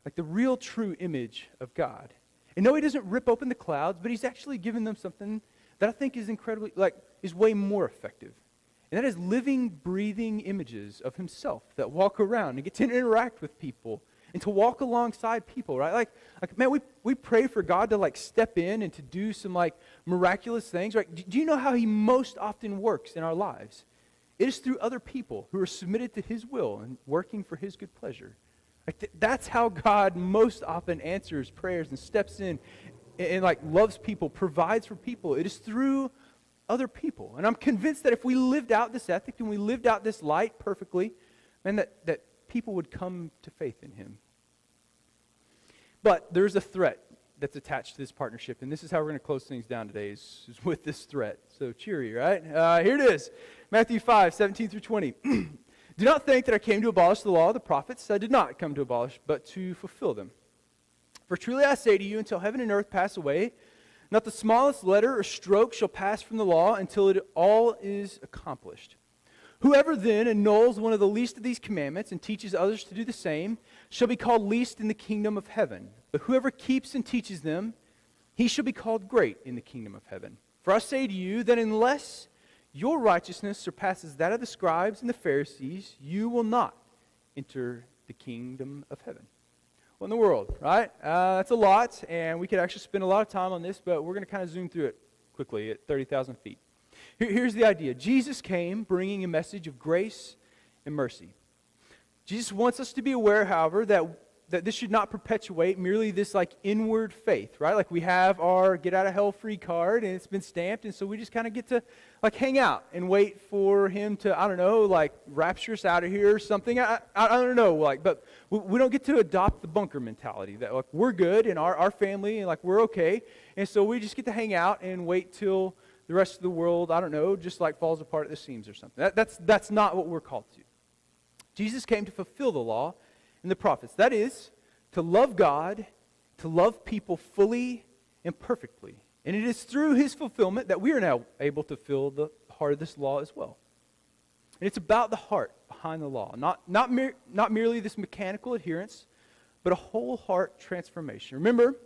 like the real, true image of God? And no, he doesn't rip open the clouds, but he's actually given them something that I think is incredibly, is way more effective. And that is living, breathing images of himself that walk around and get to interact with people and to walk alongside people, right? Like man, we pray for God to like step in and to do some like miraculous things, right? Do you know how he most often works in our lives? It is through other people who are submitted to his will and working for his good pleasure. Like that's how God most often answers prayers and steps in and like loves people, provides for people. It is through other people. And I'm convinced that if we lived out this ethic and we lived out this light perfectly, man, that people would come to faith in him. But there's a threat that's attached to this partnership, and this is how we're going to close things down today, is with this threat. So cheery, right? Here it is, Matthew 5, 17 through 20. Do not think that I came to abolish the law of the prophets. I did not come to abolish, but to fulfill them. For truly I say to you, until heaven and earth pass away, not the smallest letter or stroke shall pass from the law until it all is accomplished. Whoever then annuls one of the least of these commandments and teaches others to do the same shall be called least in the kingdom of heaven. But whoever keeps and teaches them, he shall be called great in the kingdom of heaven. For I say to you that unless your righteousness surpasses that of the scribes and the Pharisees, you will not enter the kingdom of heaven. Well, in the world, right? That's a lot, and we could actually spend a lot of time on this, but we're going to kind of zoom through it quickly at 30,000 feet. Here's the idea. Jesus came bringing a message of grace and mercy. Jesus wants us to be aware, however, that this should not perpetuate merely this like inward faith, right? Like we have our get out of hell free card and it's been stamped, and so we just kind of get to like hang out and wait for him to, I don't know, like rapture us out of here or something. I don't know, like, but we don't get to adopt the bunker mentality that like we're good and our family and like we're okay, and so we just get to hang out and wait till the rest of the world, I don't know, just like falls apart at the seams or something. That's not what we're called to. Jesus came to fulfill the law and the prophets. That is, to love God, to love people fully and perfectly. And it is through his fulfillment that we are now able to fill the heart of this law as well. And it's about the heart behind the law. Not merely this mechanical adherence, but a whole heart transformation. Remember,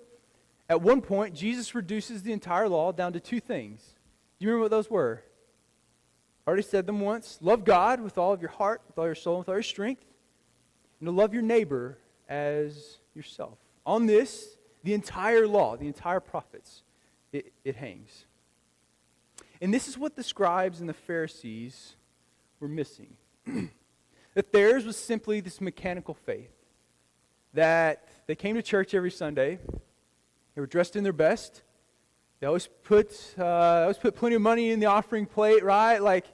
at one point, Jesus reduces the entire law down to two things. Do you remember what those were? I already said them once. Love God with all of your heart, with all your soul, with all your strength. and to love your neighbor as yourself. On this, the entire law, the entire prophets, it hangs. And this is what the scribes and the Pharisees were missing. That theirs was simply this mechanical faith. That they came to church every Sunday. They were dressed in their best. They always put plenty of money in the offering plate, right? Like,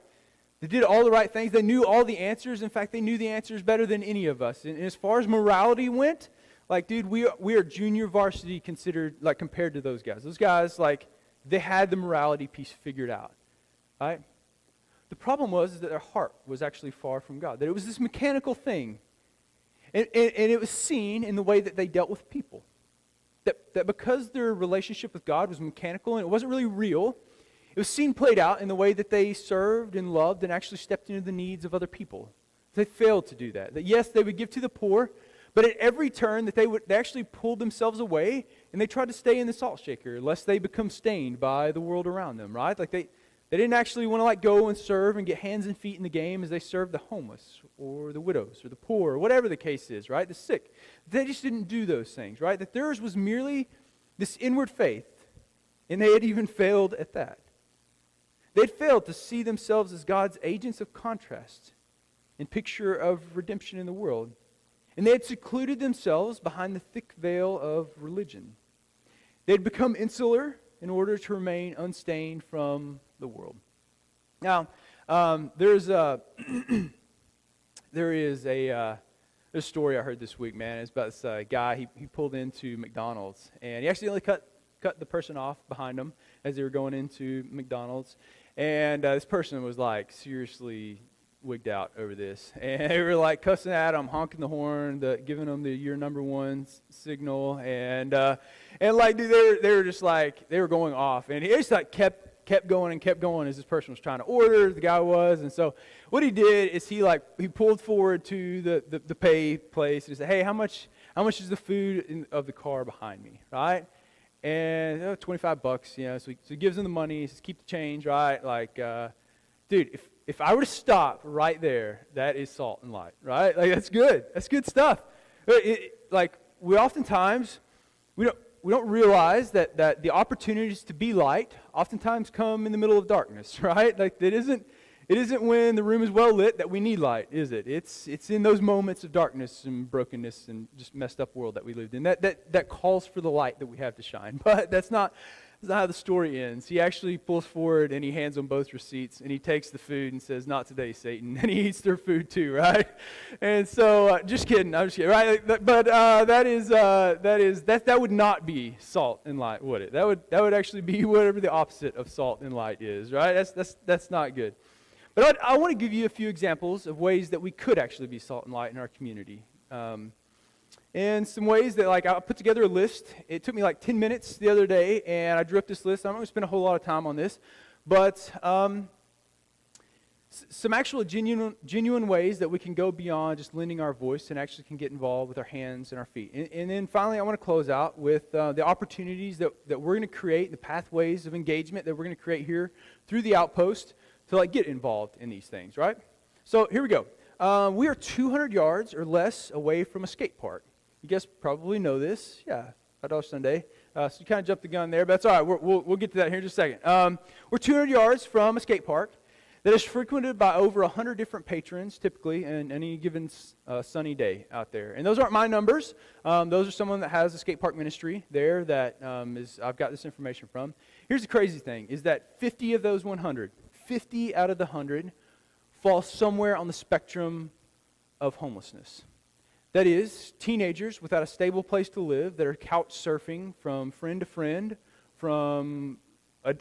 they did all the right things. They knew all the answers. In fact, they knew the answers better than any of us. And as far as morality went, like, dude, we are junior varsity considered, like, compared to those guys. Those guys, like, they had the morality piece figured out, right? The problem was that their heart was actually far from God. That it was this mechanical thing. And it was seen in the way that they dealt with people. That because their relationship with God was mechanical and it wasn't really real, it was seen played out in the way that they served and loved and actually stepped into the needs of other people. They failed to do that. That yes, they would give to the poor, but at every turn that they actually pulled themselves away and they tried to stay in the salt shaker lest they become stained by the world around them, right? Like they didn't actually want to like go and serve and get hands and feet in the game as they served the homeless or the widows or the poor or whatever the case is, right? The sick. They just didn't do those things, right? That theirs was merely this inward faith, and they had even failed at that. They'd failed to see themselves as God's agents of contrast and picture of redemption in the world. And they had secluded themselves behind the thick veil of religion. They'd become insular in order to remain unstained from the world. Now, there's a story I heard this week, man. It's about this guy. He pulled into McDonald's, and he accidentally cut the person off behind him as they were going into McDonald's. And this person was like seriously wigged out over this, and they were like cussing at him, honking the horn, giving him the "you're number one" signal, and like, dude, they were just like, they were going off, and he just like kept going as this person was trying to order. The guy was, and so what he did is he pulled forward to the pay place and he said, "Hey, how much is the food of the car behind me?" Right? And $25, you know. So he gives him the money. He says, "Keep the change," right? Like, dude, if I were to stop right there, that is salt and light, right? Like, that's good. That's good stuff. Like, we oftentimes, we don't realize that the opportunities to be light oftentimes come in the middle of darkness, right? Like, it isn't when the room is well lit that we need light, is it? It's in those moments of darkness and brokenness and just messed up world that we lived in that calls for the light that we have to shine. But that's not how the story ends. He actually pulls forward and he hands them both receipts and he takes the food and says, "Not today, Satan," and he eats their food too, right? And so, just kidding, I'm just kidding, right? But that would not be salt and light, would it? That would actually be whatever the opposite of salt and light is, right? That's not good. But I want to give you a few examples of ways that we could actually be salt and light in our community. And some ways that, like, I put together a list. It took me like 10 minutes the other day, and I drew up this list. I'm not going to spend a whole lot of time on this, but some actual genuine ways that we can go beyond just lending our voice and actually can get involved with our hands and our feet. And then finally, I want to close out with the opportunities that we're going to create, the pathways of engagement that we're going to create here through the Outpost to like get involved in these things, right? So here we go. We are 200 yards or less away from a skate park. You guys probably know this. Yeah, $5 Sunday. So you kind of jumped the gun there, but that's all right. We'll get to that here in just a second. We're 200 yards from a skate park that is frequented by over 100 different patrons, typically, in any given sunny day out there. And those aren't my numbers. Those are someone that has a skate park ministry there that I've got this information from. Here's the crazy thing, is that 50 of those 100, 50 out of the 100, fall somewhere on the spectrum of homelessness. That is, teenagers without a stable place to live that are couch surfing from friend to friend, from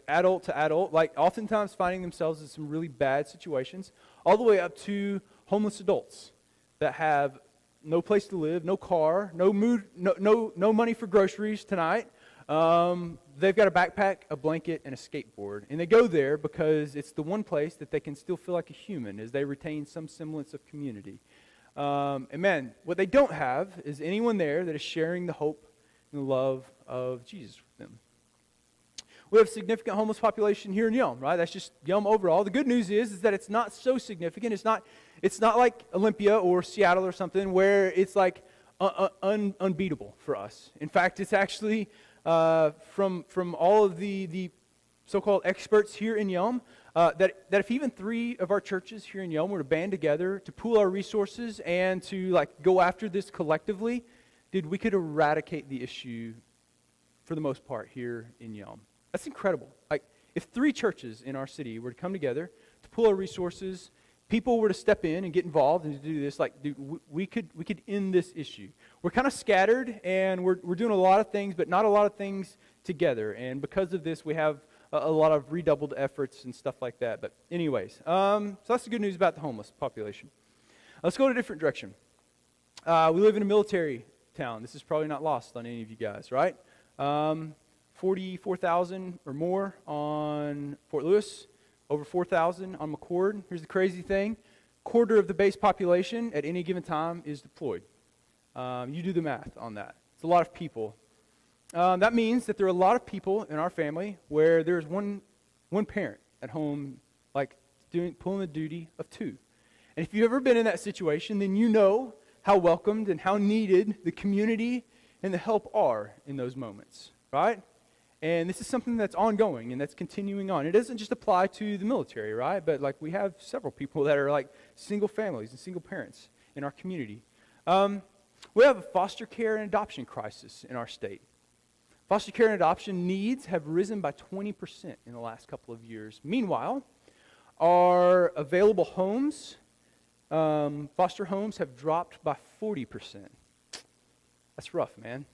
adult to adult, like oftentimes finding themselves in some really bad situations, all the way up to homeless adults that have no place to live, no car, no money for groceries tonight. They've got a backpack, a blanket, and a skateboard. And they go there because it's the one place that they can still feel like a human as they retain some semblance of community. And man, what they don't have is anyone there that is sharing the hope and the love of Jesus with them. We have a significant homeless population here in Yelm, right? That's just Yelm overall. The good news is that it's not so significant. It's not like Olympia or Seattle or something where it's like unbeatable for us. In fact, it's actually from all of the so-called experts here in Yelm, that if even 3 of our churches here in Yelm were to band together to pool our resources and to like go after this collectively, we could eradicate the issue for the most part here in Yelm. That's incredible. Like, if 3 churches in our city were to come together to pool our resources, people were to step in and get involved and to do this, like, dude, we could end this issue. We're kind of scattered, and we're doing a lot of things, but not a lot of things together. And because of this, we have a lot of redoubled efforts and stuff like that. But anyways, so that's the good news about the homeless population. Let's go in a different direction. We live in a military town. This is probably not lost on any of you guys, right? 44,000 or more on Fort Lewis, over 4,000 on McCord. Here's the crazy thing. Quarter of the base population at any given time is deployed. You do the math on that. It's a lot of people. That means that there are a lot of people in our family where there's one parent at home, like pulling the duty of 2. And if you've ever been in that situation, then you know how welcomed and how needed the community and the help are in those moments, right? And this is something that's ongoing and that's continuing on. It doesn't just apply to the military, right? But like we have several people that are like single families and single parents in our community. We have a foster care and adoption crisis in our state. Foster care and adoption needs have risen by 20% in the last couple of years. Meanwhile, our available homes, foster homes, have dropped by 40%. That's rough, man.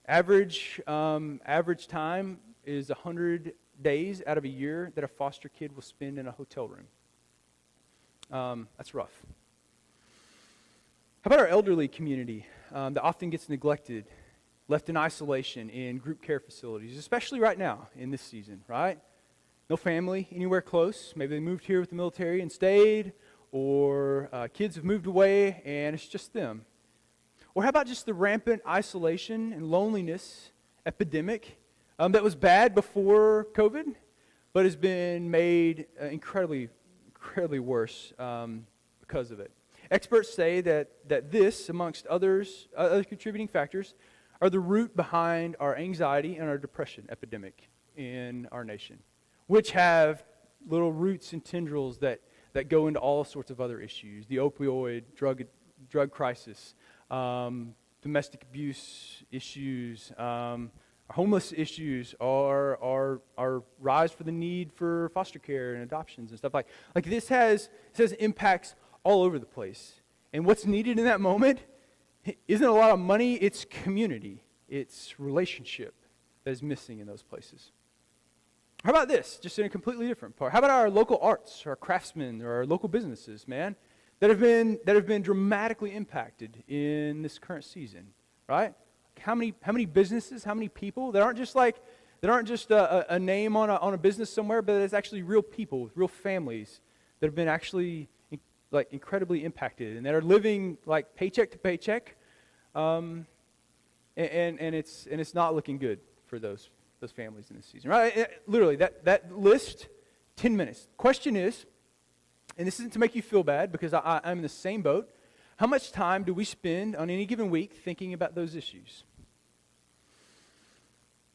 Average time is 100 days out of a year that a foster kid will spend in a hotel room. That's rough. How about our elderly community that often gets neglected, left in isolation in group care facilities, especially right now in this season, right? No family anywhere close. Maybe they moved here with the military and stayed, or kids have moved away and it's just them. Or how about just the rampant isolation and loneliness epidemic that was bad before COVID, but has been made incredibly worse because of it. Experts say that this, amongst other contributing factors, are the root behind our anxiety and our depression epidemic in our nation, which have little roots and tendrils that go into all sorts of other issues: the opioid drug crisis, domestic abuse issues, homeless issues, our rise for the need for foster care and adoptions and stuff like this has impacts all over the place. And what's needed in that moment isn't a lot of money, it's community, it's relationship that is missing in those places. How about this, just in a completely different part? How about our local arts, our craftsmen, or our local businesses, man, that have been dramatically impacted in this current season, right? How many businesses, how many people that aren't just a name on a business somewhere, but it's actually real people with real families that have been actually like incredibly impacted and that are living like paycheck to paycheck, and it's not looking good for those families in this season, right? Literally, that list, 10 minutes. Question is, and this isn't to make you feel bad because I'm in the same boat, how much time do we spend on any given week thinking about those issues?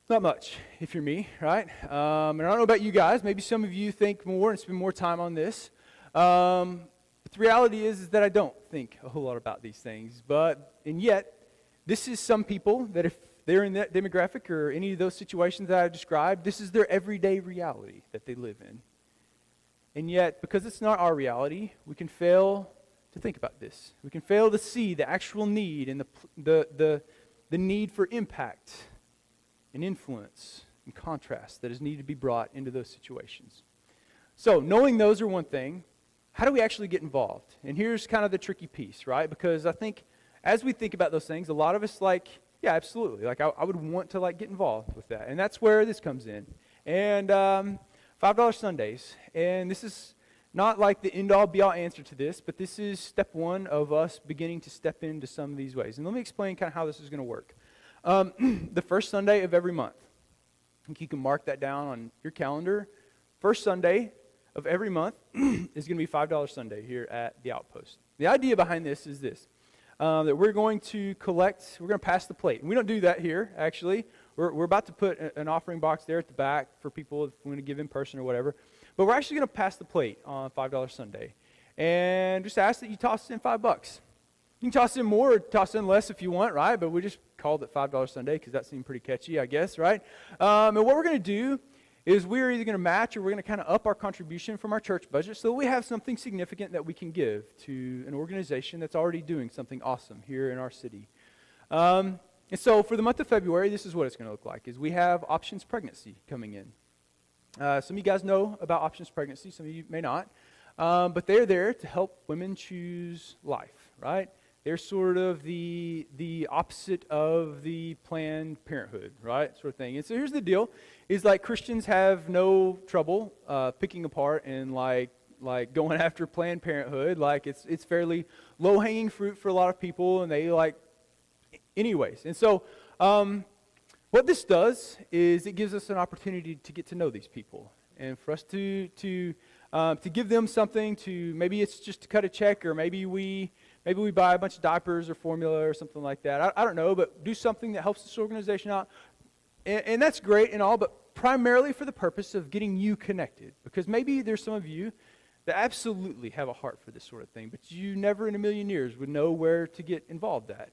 Not much, if you're me, right? And I don't know about you guys. Maybe some of you think more and spend more time on this. But the reality is that I don't think a whole lot about these things. And yet, this is some people that if they're in that demographic or any of those situations that I described, this is their everyday reality that they live in. And yet, because it's not our reality, we can fail to think about this. We can fail to see the actual need and the need for impact and influence and contrast that is needed to be brought into those situations. So, knowing those are one thing, how do we actually get involved? And here's kind of the tricky piece, right? Because I think as we think about those things, a lot of us yeah, absolutely. I would want to get involved with that. And that's where this comes in. And $5 Sundays. And this is not like the end-all, be-all answer to this, but this is step one of us beginning to step into some of these ways. And let me explain kind of how this is going to work. The first Sunday of every month, I think you can mark that down on your calendar. First Sunday of every month is going to be $5 Sunday here at the Outpost. The idea behind this is this, that we're going to pass the plate. And we don't do that here, actually. We're about to put an offering box there at the back for people if we want to give in person or whatever. But we're actually going to pass the plate on $5 Sunday. And just ask that you toss in $5. You can toss in more or toss in less if you want, right? But we just called it $5 Sunday because that seemed pretty catchy, I guess, right? And what we're going to do is we're either going to match or we're going to kind of up our contribution from our church budget so that we have something significant that we can give to an organization that's already doing something awesome here in our city. And so for the month of February, this is what it's going to look like, is we have Options Pregnancy coming in. Some of you guys know about Options Pregnancy, some of you may not. But they're there to help women choose life, right? They're sort of the opposite of the Planned Parenthood, right? Sort of thing. And so here's the deal, is like Christians have no trouble picking apart and like going after Planned Parenthood. Like it's fairly low-hanging fruit for a lot of people, and they like anyways. And so what this does is it gives us an opportunity to get to know these people and for us to give them something to, maybe it's just to cut a check, or maybe we buy a bunch of diapers or formula or something like that. I don't know, but do something that helps this organization out. And that's great and all, but primarily for the purpose of getting you connected. Because maybe there's some of you that absolutely have a heart for this sort of thing, but you never in a million years would know where to get involved at.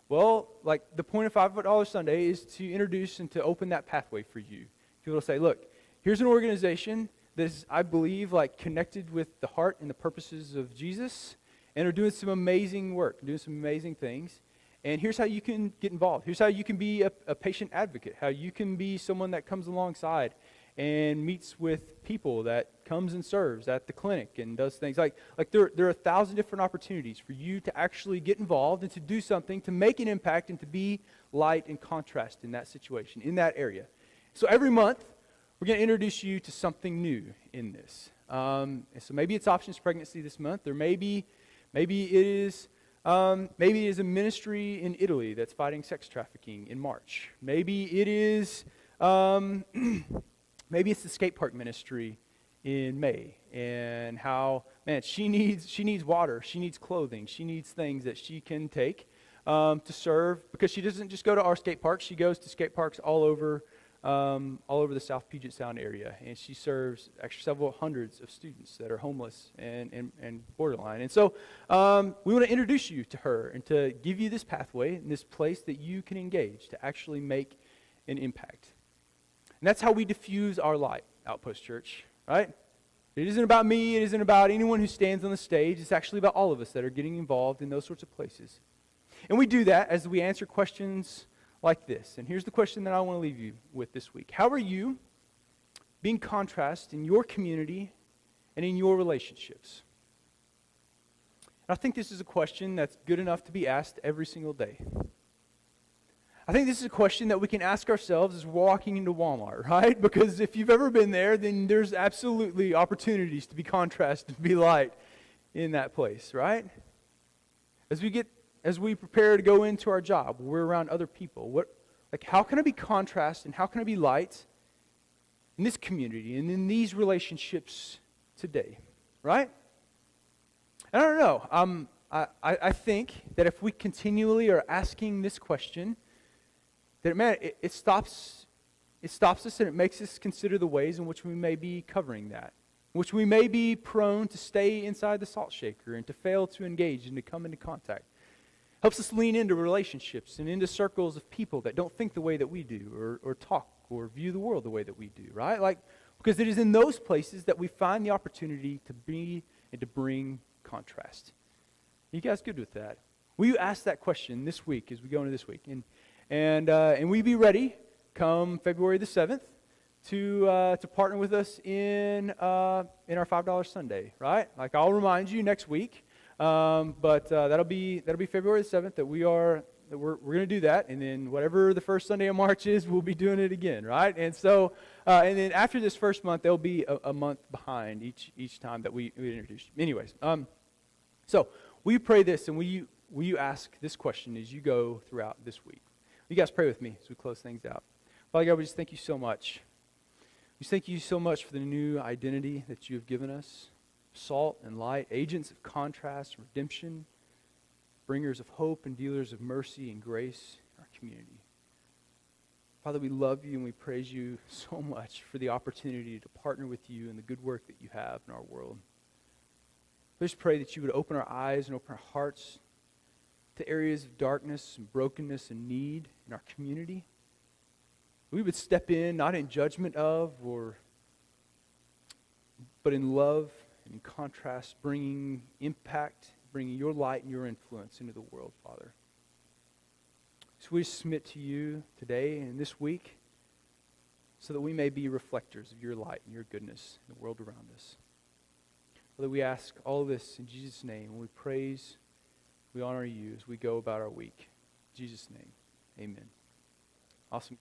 Well, like the point of $5 Sunday is to introduce and to open that pathway for you. People will say, look, here's an organization that is, I believe, like connected with the heart and the purposes of Jesus, and are doing some amazing work, doing some amazing things. And here's how you can get involved. Here's how you can be a patient advocate, how you can be someone that comes alongside and meets with people, that comes and serves at the clinic and does things. Like there are 1,000 different opportunities for you to actually get involved and to do something, to make an impact and to be light and contrast in that situation, in that area. So every month, we're going to introduce you to something new in this. And so maybe it's Options Pregnancy this month, or maybe it is a ministry in Italy that's fighting sex trafficking in March. Maybe it is maybe it's the skate park ministry in May, and how, man, she needs water, she needs clothing, she needs things that she can take to serve, because she doesn't just go to our skate park, she goes to skate parks all over the South Puget Sound area, and she serves actually several hundreds of students that are homeless and borderline. And so we want to introduce you to her and to give you this pathway and this place that you can engage to actually make an impact. And that's how we diffuse our light, Outpost Church, right? It isn't about me, it isn't about anyone who stands on the stage, it's actually about all of us that are getting involved in those sorts of places. And we do that as we answer questions like this. And here's the question that I want to leave you with this week. How are you being contrast in your community and in your relationships? And I think this is a question that's good enough to be asked every single day. I think this is a question that we can ask ourselves as we're walking into Walmart, right? Because if you've ever been there, then there's absolutely opportunities to be contrast and be light in that place, right? As we prepare to go into our job, we're around other people. How can I be contrast and how can I be light in this community and in these relationships today, right? And I don't know. I think that if we continually are asking this question, that, man, it stops us and it makes us consider the ways in which we may be covering that, in which we may be prone to stay inside the salt shaker and to fail to engage and to come into contact. Helps us lean into relationships and into circles of people that don't think the way that we do, or talk or view the world the way that we do, right? Because it is in those places that we find the opportunity to be and to bring contrast. Are you guys good with that? Will you ask that question this week as we go into this week? And we be ready come February the 7th to partner with us in our $5 Sunday, right? Like, I'll remind you next week. But that'll be February the 7th that we're going to do that, and then whatever the first Sunday of March is, we'll be doing it again, right? And so and then after this first month, there'll be a month behind each time that we introduce. Anyways, so will you pray this, and will you ask this question as you go throughout this week? You guys pray with me as we close things out. Father God, we just thank you so much. We thank you so much for the new identity that you have given us. Salt and light, agents of contrast and redemption, bringers of hope and dealers of mercy and grace in our community. Father, we love you and we praise you so much for the opportunity to partner with you in the good work that you have in our world. I just pray that you would open our eyes and open our hearts to areas of darkness and brokenness and need in our community. We would step in, not in judgment of, but in love and in contrast, bringing impact, bringing your light and your influence into the world, Father. So we submit to you today and this week so that we may be reflectors of your light and your goodness in the world around us. Father, we ask all this in Jesus' name, and we praise, we honor you as we go about our week. In Jesus' name, amen. Awesome.